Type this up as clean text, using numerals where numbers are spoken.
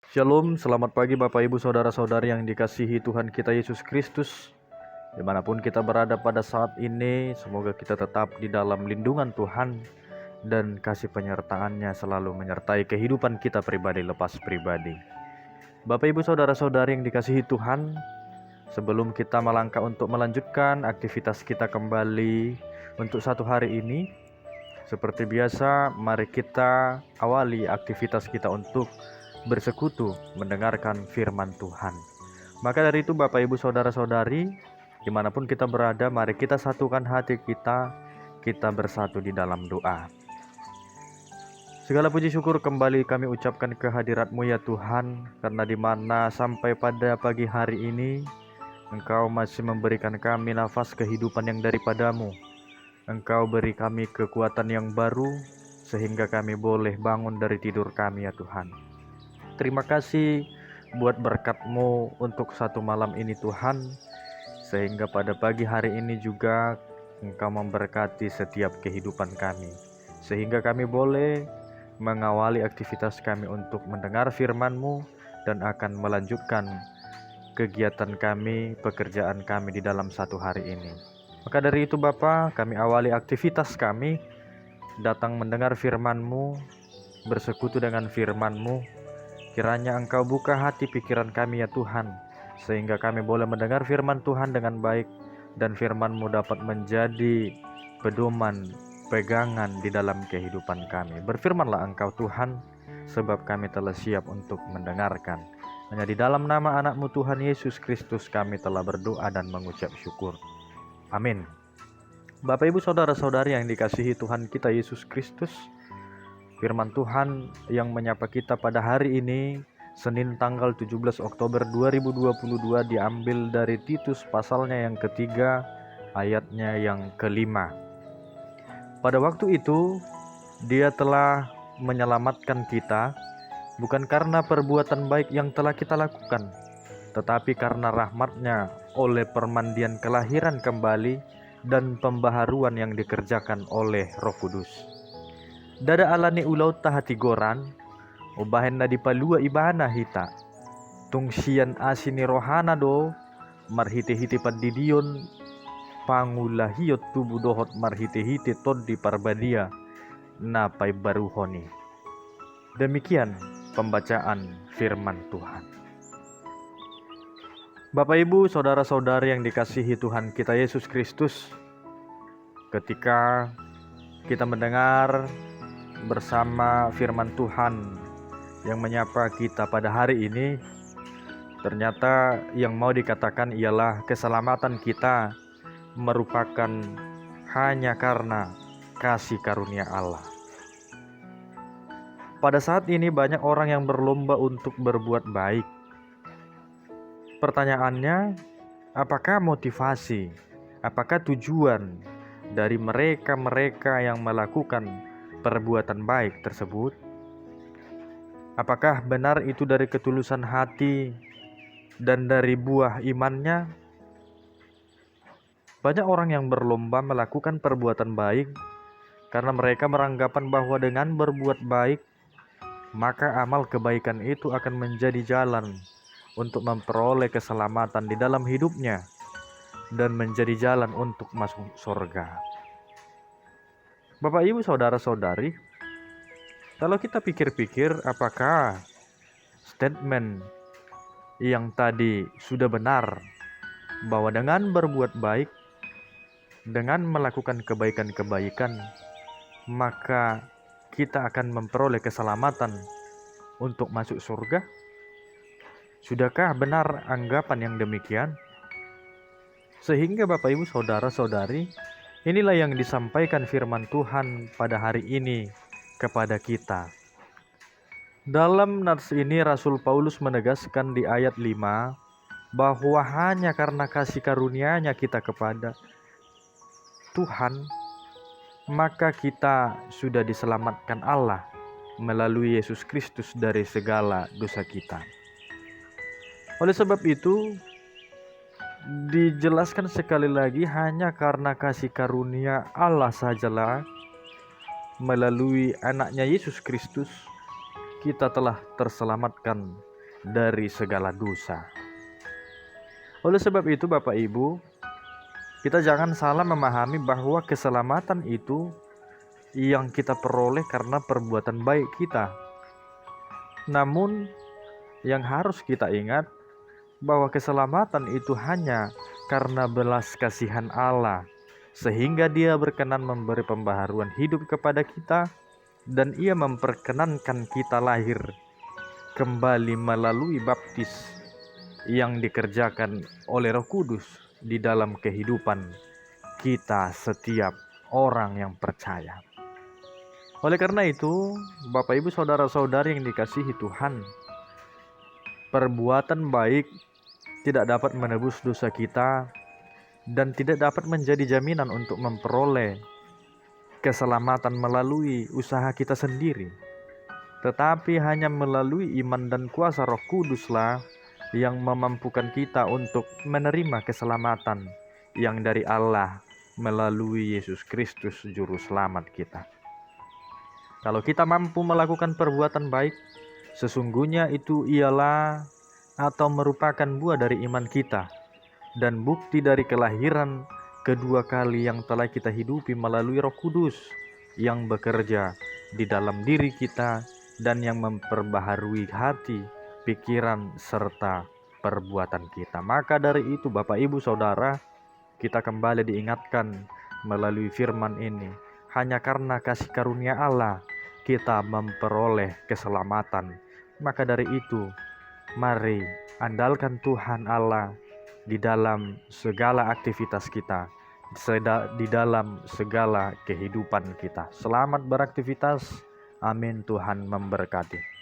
Shalom, selamat pagi Bapak Ibu Saudara-saudari yang dikasihi Tuhan kita Yesus Kristus. Dimanapun kita berada pada saat ini, semoga kita tetap di dalam lindungan Tuhan dan kasih penyertaan-Nya selalu menyertai kehidupan kita pribadi lepas pribadi. Bapak Ibu Saudara-saudari yang dikasihi Tuhan, sebelum kita melangkah untuk melanjutkan aktivitas kita kembali untuk satu hari ini, seperti biasa, mari kita awali aktivitas kita untuk bersekutu mendengarkan firman Tuhan. Maka dari itu Bapak Ibu Saudara-saudari, dimanapun kita berada, mari kita satukan hati kita bersatu di dalam doa. Segala puji syukur kembali kami ucapkan kehadirat-Mu ya Tuhan, karena di mana sampai pada pagi hari ini, Engkau masih memberikan kami nafas kehidupan yang daripada-Mu. Engkau beri kami kekuatan yang baru, sehingga kami boleh bangun dari tidur kami ya Tuhan. Terima kasih buat berkat-Mu untuk satu malam ini Tuhan, sehingga pada pagi hari ini juga Engkau memberkati setiap kehidupan kami, sehingga kami boleh mengawali aktivitas kami untuk mendengar firman-Mu dan akan melanjutkan kegiatan kami, pekerjaan kami di dalam satu hari ini. Maka dari itu Bapa, kami awali aktivitas kami, datang mendengar firman-Mu, bersekutu dengan firman-Mu. Kiranya Engkau buka hati pikiran kami ya Tuhan, sehingga kami boleh mendengar firman Tuhan dengan baik, dan firman-Mu dapat menjadi pedoman, pegangan di dalam kehidupan kami. Berfirmanlah Engkau Tuhan, sebab kami telah siap untuk mendengarkan. Hanya di dalam nama anak-Mu Tuhan Yesus Kristus kami telah berdoa dan mengucap syukur. Amin. Bapak Ibu Saudara-saudari yang dikasihi Tuhan kita Yesus Kristus, firman Tuhan yang menyapa kita pada hari ini, Senin tanggal 17 Oktober 2022, diambil dari Titus pasalnya yang ketiga, ayatnya yang kelima. Pada waktu itu, Dia telah menyelamatkan kita, bukan karena perbuatan baik yang telah kita lakukan, tetapi karena rahmat-Nya oleh permandian kelahiran kembali dan pembaharuan yang dikerjakan oleh Roh Kudus. Dada alani ulau tahati goran, ubahen na di palua ibana hita. Tungsian asini rohana do, marhite-hite padidion, pangulahiyot tubuh dohot marhite-hite tod di parbadia, napai baruhoni. Demikian pembacaan firman Tuhan. Bapak Ibu, Saudara-saudari yang dikasihi Tuhan kita Yesus Kristus, ketika kita mendengar bersama firman Tuhan yang menyapa kita pada hari ini, ternyata yang mau dikatakan ialah keselamatan kita merupakan hanya karena kasih karunia Allah. Pada saat ini banyak orang yang berlomba untuk berbuat baik. Pertanyaannya, apakah motivasi, apakah tujuan dari mereka-mereka yang melakukan perbuatan baik tersebut? Apakah benar itu dari ketulusan hati dan dari buah imannya? Banyak orang yang berlomba melakukan perbuatan baik karena mereka beranggapan bahwa dengan berbuat baik, maka amal kebaikan itu akan menjadi jalan untuk memperoleh keselamatan di dalam hidupnya dan menjadi jalan untuk masuk surga. Bapak Ibu Saudara-saudari, kalau kita pikir-pikir, apakah statement yang tadi sudah benar bahwa dengan berbuat baik, dengan melakukan kebaikan-kebaikan, maka kita akan memperoleh keselamatan untuk masuk surga? Sudahkah benar anggapan yang demikian? Sehingga Bapak Ibu Saudara-saudari, inilah yang disampaikan firman Tuhan pada hari ini kepada kita. Dalam nats ini Rasul Paulus menegaskan di ayat 5 bahwa hanya karena kasih karunia-Nya kita kepada Tuhan, maka kita sudah diselamatkan Allah melalui Yesus Kristus dari segala dosa kita. Oleh sebab itu, dijelaskan sekali lagi, hanya karena kasih karunia Allah sajalah melalui anaknya Yesus Kristus kita telah terselamatkan dari segala dosa. Oleh sebab itu Bapak Ibu, kita jangan salah memahami bahwa keselamatan itu yang kita peroleh karena perbuatan baik kita. Namun yang harus kita ingat bahwa keselamatan itu hanya karena belas kasihan Allah, sehingga Dia berkenan memberi pembaharuan hidup kepada kita, dan Ia memperkenankan kita lahir kembali melalui baptis yang dikerjakan oleh Roh Kudus di dalam kehidupan kita setiap orang yang percaya. Oleh karena itu, Bapak Ibu saudara-saudari yang dikasihi Tuhan, perbuatan baik tidak dapat menebus dosa kita dan tidak dapat menjadi jaminan untuk memperoleh keselamatan melalui usaha kita sendiri. Tetapi hanya melalui iman dan kuasa Roh Kuduslah yang memampukan kita untuk menerima keselamatan yang dari Allah melalui Yesus Kristus Juru Selamat kita. Kalau kita mampu melakukan perbuatan baik, sesungguhnya itu ialah atau merupakan buah dari iman kita dan bukti dari kelahiran kedua kali yang telah kita hidupi melalui Roh Kudus yang bekerja di dalam diri kita dan yang memperbaharui hati, pikiran, serta perbuatan kita. Maka dari itu Bapak Ibu Saudara, kita kembali diingatkan melalui firman ini, hanya karena kasih karunia Allah kita memperoleh keselamatan. Maka dari itu, mari andalkan Tuhan Allah di dalam segala aktivitas kita, di dalam segala kehidupan kita. Selamat beraktivitas. Amin. Tuhan memberkati.